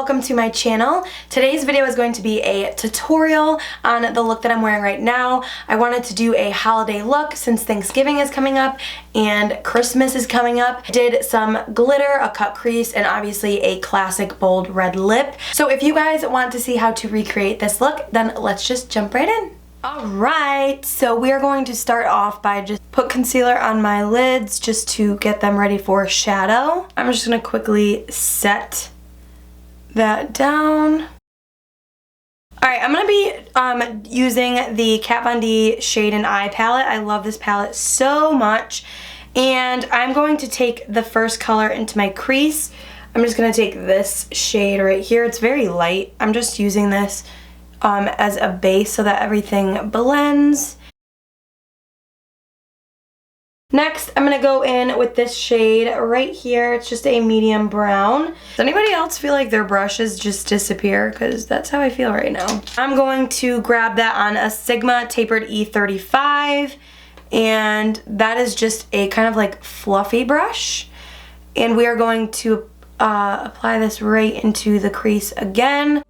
welcome to my channel. Today's video is going to be a tutorial on the look that I'm wearing right now. I wanted to do a holiday look since Thanksgiving is coming up and Christmas is coming up. I did some glitter, a cut crease, and obviously a classic bold red lip. So if you guys want to see how to recreate this look, then let's just jump right in. Alright, so we are going to start off by just put concealer on my lids just to get them ready for shadow. I'm just going to quickly set that down. Alright, I'm going to be using the Kat Von D Shade and Eye palette. I love this palette so much. And I'm going to take the first color into my crease. I'm just going to take this shade right here. It's very light. I'm just using this as a base so that everything blends. Next, I'm going to go in with this shade right here. It's just a medium brown. Does anybody else feel like their brushes just disappear? Because that's how I feel right now. I'm going to grab that on a Sigma Tapered E35. And that is just a kind of like fluffy brush. And we are going to apply this right into the crease again.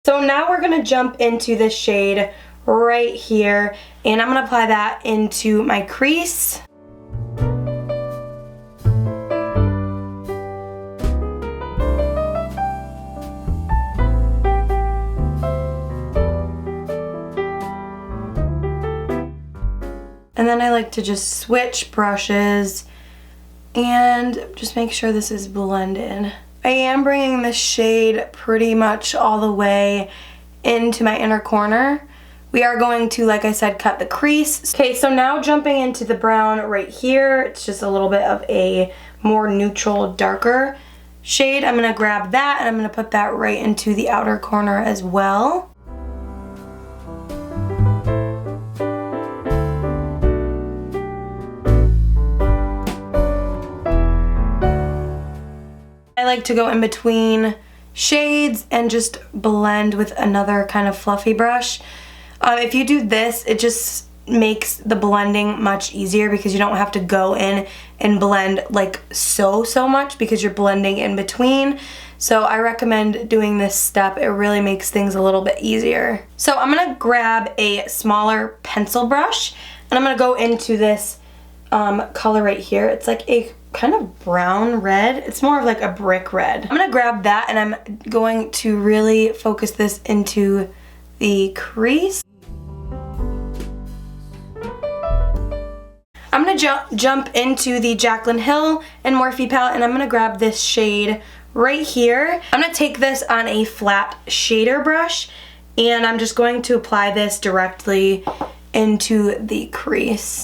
So now we're going to jump into this shade right here, and I'm going to apply that into my crease. And then I like to just switch brushes and just make sure this is blended. I am bringing this shade pretty much all the way into my inner corner. We are going to, like I said, cut the crease. Okay, so now jumping into the brown right here. It's just a little bit of a more neutral, darker shade. I'm going to grab that and I'm going to put that right into the outer corner as well. I like to go in between shades and just blend with another kind of fluffy brush. If you do this, it just makes the blending much easier because you don't have to go in and blend like so much because you're blending in between. So I recommend doing this step. It really makes things a little bit easier. So I'm going to grab a smaller pencil brush and I'm going to go into this color right here. It's like a kind of brown red. It's more of like a brick red. I'm gonna grab that and I'm going to really focus this into the crease. I'm gonna jump into the Jaclyn Hill and Morphe palette and I'm gonna grab this shade right here. I'm gonna take this on a flat shader brush and I'm just going to apply this directly into the crease.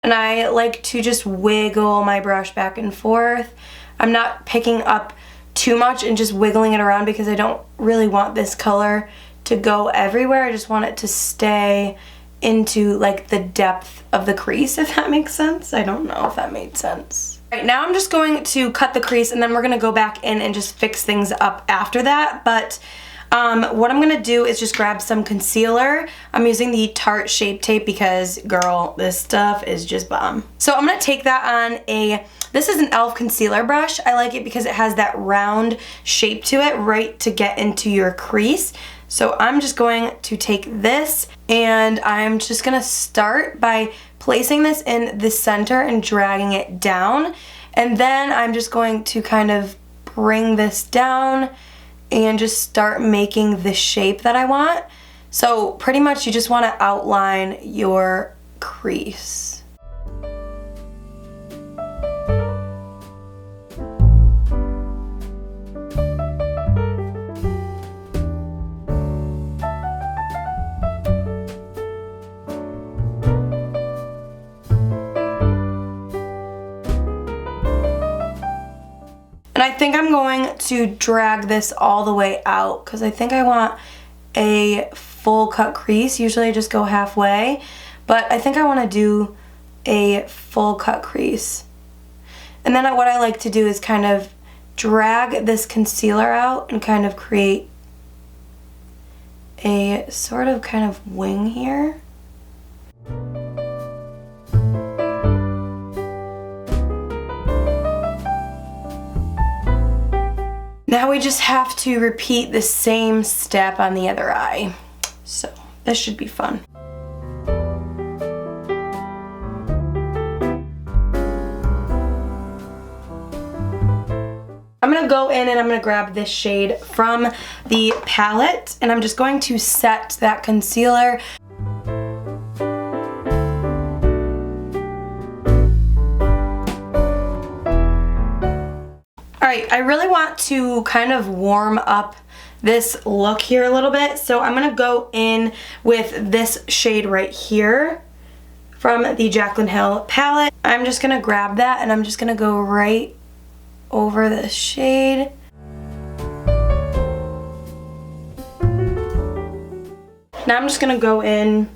And I like to just wiggle my brush back and forth. I'm not picking up too much and just wiggling it around because I don't really want this color to go everywhere. I just want it to stay into like the depth of the crease, if that makes sense. I don't know if that made sense. All right, now I'm just going to cut the crease and then we're gonna go back in and just fix things up after that. But what I'm going to do is just grab some concealer. I'm using the Tarte Shapetape because, girl, this stuff is just bomb. So I'm going to take that on this is an e.l.f. concealer brush. I like it because it has that round shape to it right to get into your crease. So I'm just going to take this and I'm just going to start by placing this in the center and dragging it down. And then I'm just going to kind of bring this down and just start making the shape that I want. So pretty much you just want to outline your crease. And I think I'm going to drag this all the way out because I think I want a full cut crease. Usually I just go halfway, but I think I want to do a full cut crease. And then what I like to do is kind of drag this concealer out and kind of create a sort of kind of wing here. Now we just have to repeat the same step on the other eye. So this should be fun. I'm gonna go in and I'm gonna grab this shade from the palette and I'm just going to set that concealer. Alright, I really want to kind of warm up this look here a little bit, so I'm gonna go in with this shade right here from the Jaclyn Hill palette. I'm just gonna grab that and I'm just gonna go right over this shade. Now I'm just gonna go in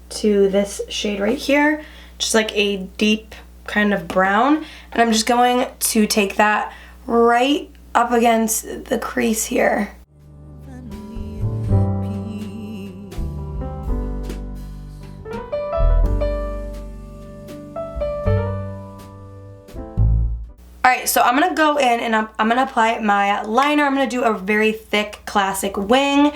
to this shade right here, just like a deep kind of brown, and I'm just going to take that right up against the crease here. Alright, so I'm going to go in and I'm going to apply my liner. I'm going to do a very thick classic wing.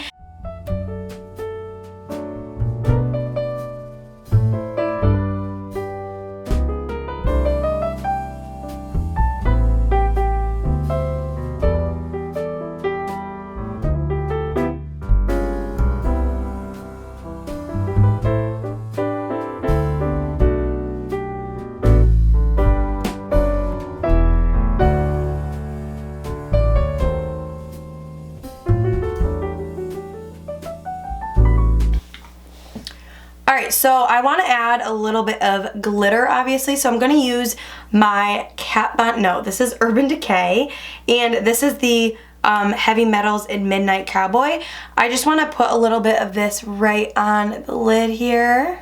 Alright, so I want to add a little bit of glitter, obviously, so I'm going to use my this is Urban Decay, and this is the Heavy Metals in Midnight Cowboy. I just want to put a little bit of this right on the lid here.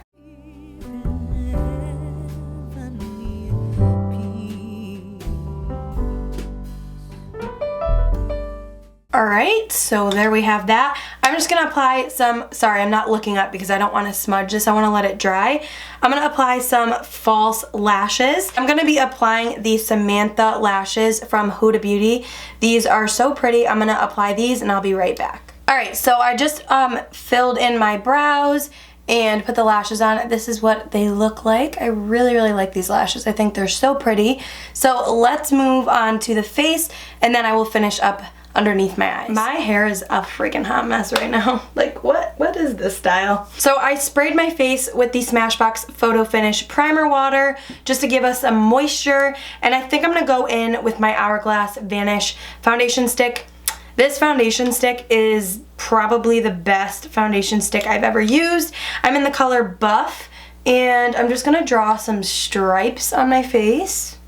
Alright, so there we have that. I'm just going to apply some, sorry, I'm not looking up because I don't want to smudge this. I want to let it dry. I'm going to apply some false lashes. I'm going to be applying the Samantha lashes from Huda Beauty. These are so pretty. I'm going to apply these and I'll be right back. Alright, so I just filled in my brows and put the lashes on. This is what they look like. I really, really like these lashes. I think they're so pretty. So let's move on to the face and then I will finish up underneath my eyes. My hair is a freaking hot mess right now. Like, what is this style? So I sprayed my face with the Smashbox Photo Finish Primer Water just to give us some moisture, and I think I'm gonna go in with my Hourglass Vanish foundation stick. This foundation stick is probably the best foundation stick I've ever used. I'm in the color Buff, and I'm just gonna draw some stripes on my face.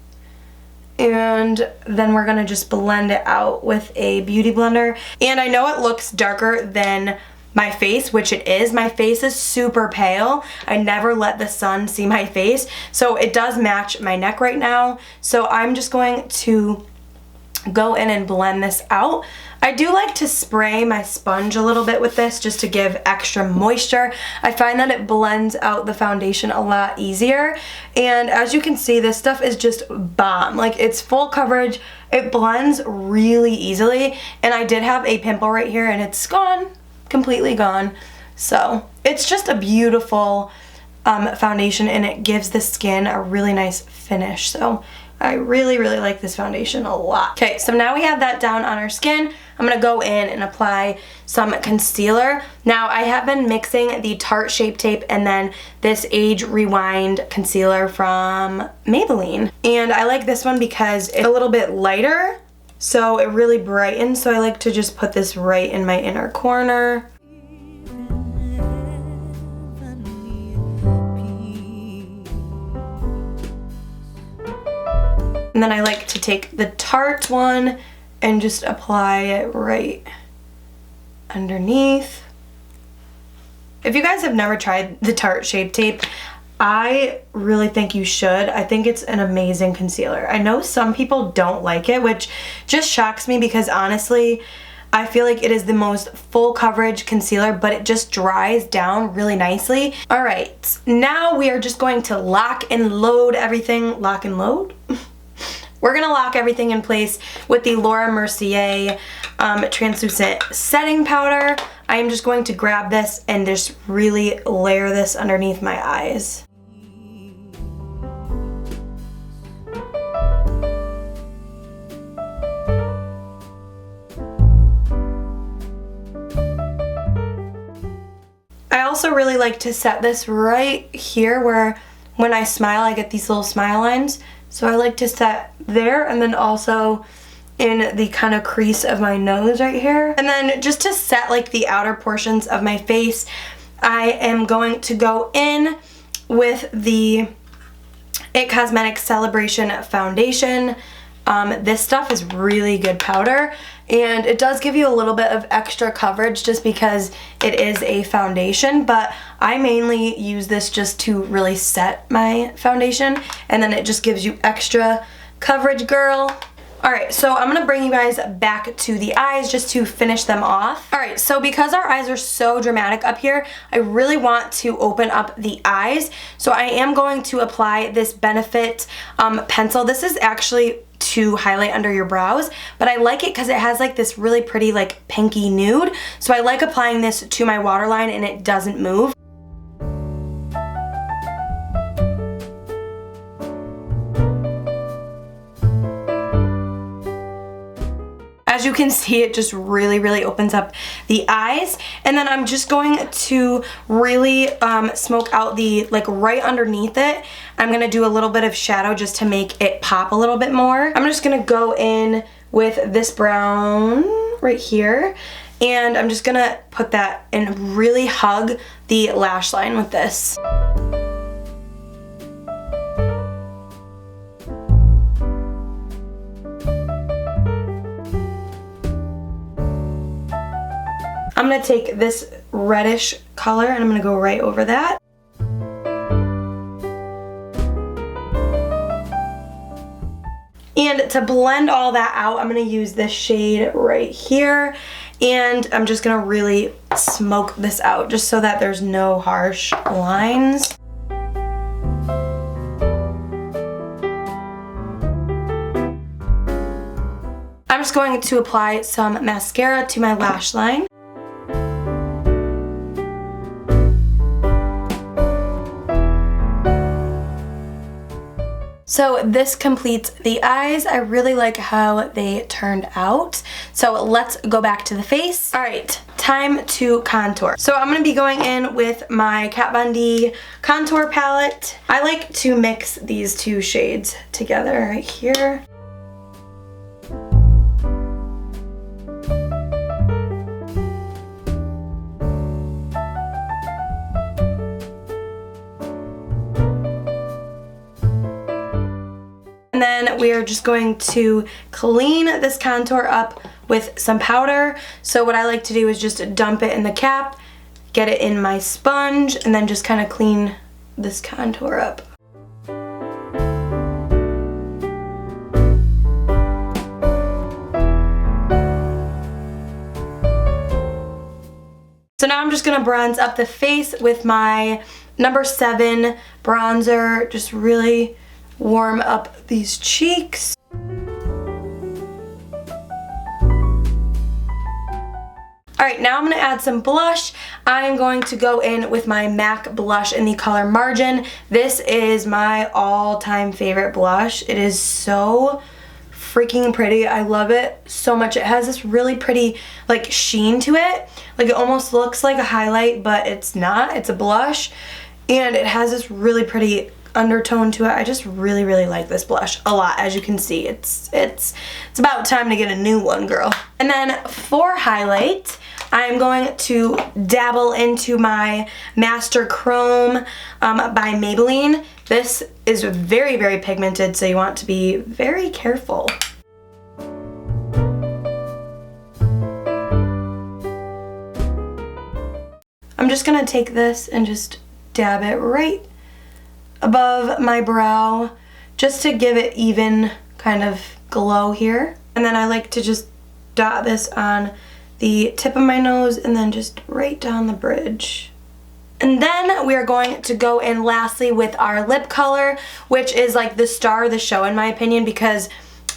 And then we're gonna just blend it out with a beauty blender. And I know it looks darker than my face, which it is. My face is super pale. I never let the sun see my face, so it does match my neck right now. So I'm just going to go in and blend this out. I do like to spray my sponge a little bit with this just to give extra moisture. I find that it blends out the foundation a lot easier, and as you can see, this stuff is just bomb. Like, it's full coverage, it blends really easily, and I did have a pimple right here and it's gone, completely gone. So it's just a beautiful foundation, and it gives the skin a really nice finish. So I really, really like this foundation a lot. Okay, so now we have that down on our skin. I'm gonna go in and apply some concealer. Now, I have been mixing the Tarte Shapetape and then this Age Rewind concealer from Maybelline. And I like this one because it's a little bit lighter, so it really brightens. So I like to just put this right in my inner corner. And then I like to take the Tarte one and just apply it right underneath. If you guys have never tried the Tarte Shapetape, I really think you should. I think it's an amazing concealer. I know some people don't like it, which just shocks me because honestly, I feel like it is the most full coverage concealer, but it just dries down really nicely. All right, now we are just going to lock and load everything. Lock and load? We're gonna lock everything in place with the Laura Mercier translucent setting powder. I am just going to grab this and just really layer this underneath my eyes. I also really like to set this right here where when I smile I get these little smile lines. So I like to set there and then also in the kind of crease of my nose right here. And then just to set like the outer portions of my face, I am going to go in with the IT Cosmetics Celebration Foundation. This stuff is really good powder, and it does give you a little bit of extra coverage just because it is a foundation, but I mainly use this just to really set my foundation, and then it just gives you extra coverage, girl. Alright, so I'm going to bring you guys back to the eyes just to finish them off. Alright, so because our eyes are so dramatic up here, I really want to open up the eyes. So I am going to apply this Benefit pencil. This is actually to highlight under your brows, but I like it because it has like this really pretty like pinky nude. So I like applying this to my waterline and it doesn't move. As you can see, it just really opens up the eyes. And then I'm just going to really smoke out the, like right underneath it. I'm going to do a little bit of shadow just to make it pop a little bit more. I'm just going to go in with this brown right here. And I'm just going to put that and really hug the lash line with this. I'm going to take this reddish color and I'm going to go right over that. And to blend all that out, I'm going to use this shade right here. And I'm just going to really smoke this out just so that there's no harsh lines. I'm just going to apply some mascara to my lash line. So this completes the eyes. I really like how they turned out. So let's go back to the face. All right, time to contour. So I'm gonna be going in with my Kat Von D contour palette. I like to mix these two shades together right here. And then we are just going to clean this contour up with some powder. So what I like to do is just dump it in the cap, get it in my sponge, and then just kind of clean this contour up. So now I'm just going to bronze up the face with my number 7 bronzer, just really warm up these cheeks. Alright, now I'm going to add some blush. I'm going to go in with my MAC blush in the color Margin. This is my all-time favorite blush. It is so freaking pretty. I love it so much. It has this really pretty like sheen to it. Like it almost looks like a highlight, but it's not. It's a blush. And it has this really pretty undertone to it. I just really like this blush a lot. As you can see, it's about time to get a new one, girl. And then for highlight, I'm going to dabble into my Master Chrome by Maybelline. This is very pigmented, so you want to be very careful. I'm just gonna take this and just dab it right above my brow just to give it even kind of glow here. And then I like to just dot this on the tip of my nose and then just right down the bridge. And then we are going to go in lastly with our lip color, which is like the star of the show in my opinion, because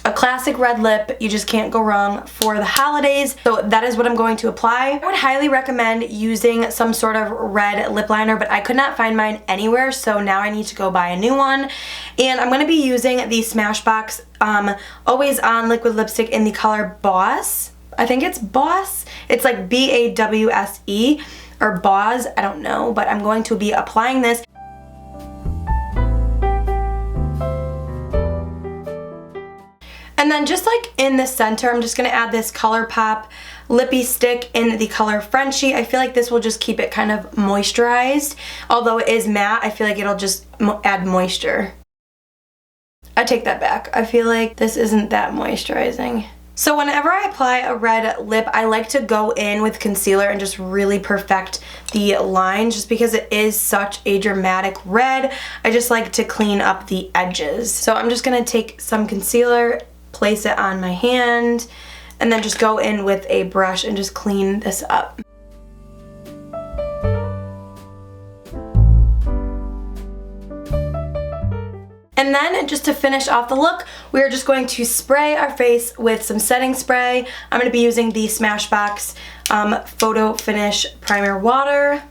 a classic red lip, you just can't go wrong for the holidays. So that is what I'm going to apply. I would highly recommend using some sort of red lip liner, but I could not find mine anywhere, so now I need to go buy a new one. And I'm going to be using the Smashbox Always On liquid lipstick in the color Boss. I think it's Boss. It's like B-A-W-S-E or Boss, I don't know, but I'm going to be applying this. And then just like in the center, I'm just going to add this ColourPop lippy stick in the color Frenchie. I feel like this will just keep it kind of moisturized. Although it is matte, I feel like it'll just add moisture. I take that back. I feel like this isn't that moisturizing. So whenever I apply a red lip, I like to go in with concealer and just really perfect the line, just because it is such a dramatic red. I just like to clean up the edges. So I'm just going to take some concealer, place it on my hand, and then just go in with a brush and just clean this up. And then just to finish off the look, we're just going to spray our face with some setting spray. I'm going to be using the Smashbox Photo Finish Primer Water.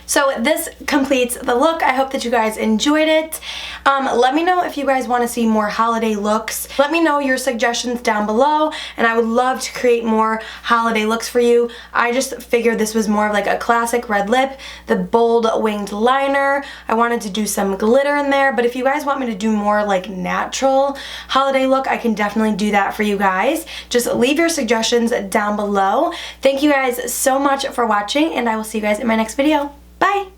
So this completes the look. I hope that you guys enjoyed it. Let me know if you guys want to see more holiday looks. Let me know your suggestions down below, and I would love to create more holiday looks for you. I just figured this was more of like a classic red lip, the bold winged liner. I wanted to do some glitter in there, but if you guys want me to do more like natural holiday look, I can definitely do that for you guys. Just leave your suggestions down below. Thank you guys so much for watching, and I will see you guys in my next video. Bye!